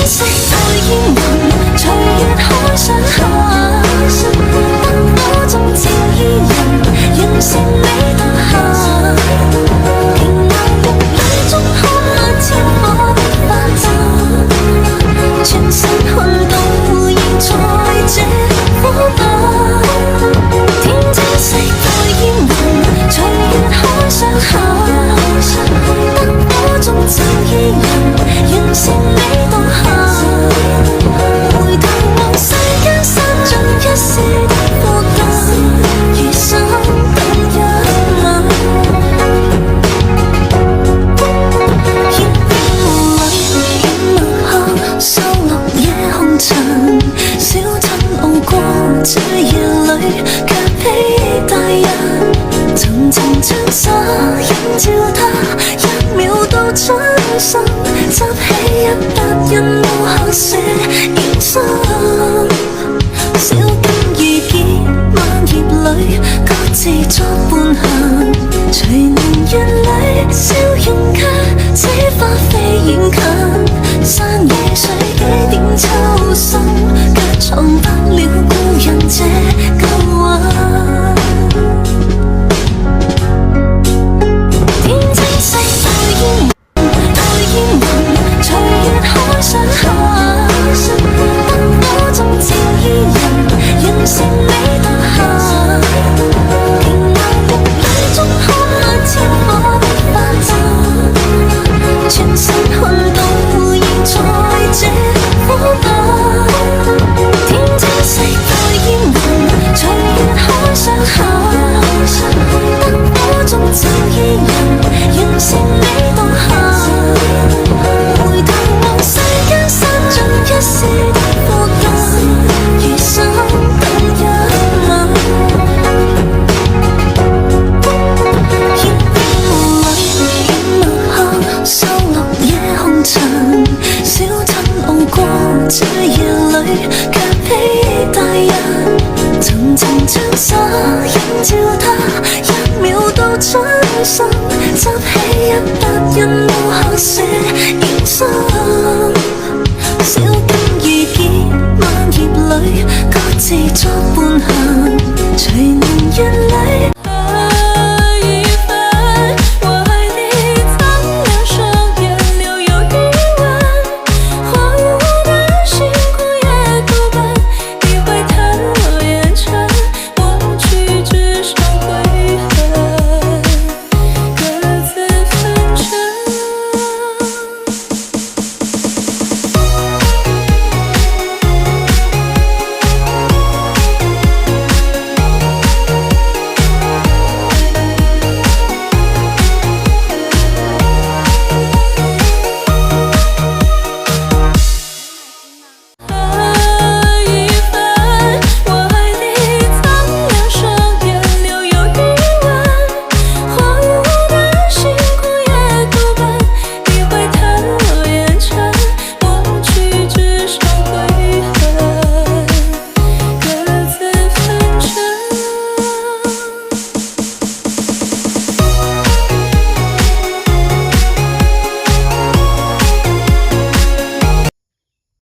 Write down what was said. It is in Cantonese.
色在煙雲，隨月海上下，燈火中照依人，完成你當下。平淡玉女中看天火的花綻，全身看到現在這火把。天青色在煙雲，隨月海上下，燈火中照依人，完成你當下。回頭望世間散盡一時的火焰，餘生等一晚。煙霧裏映墨客，收落夜紅塵。小鎮傲過這夜裏，卻披大人。層層窗紗映照他，一秒到轉身，執起一筆印無限寫影心。小徑遇見萬葉裏，各自作伴行。隨年月裏，笑容卻似花飛遠近。山野水幾點秋深，卻藏不了故人這舊魂。天青色在煙雲，隨月海上下，燈火中照依人，完成你當下。平淡玉女中看天火的花綻，全身看到現在這火把。天青色在煙雲，隨月海上下，燈火中照依人，完成你當下。回頭望世間散盡一時的火焰，餘生等一晚。煙霧裏映墨客，收落夜紅塵。小鎮傲過這夜裏，卻披大人。層層窗紗映照他，一秒到轉身，執起一筆印無限寫影心。小徑遇見萬葉裏，各自作伴行。隨年月裏。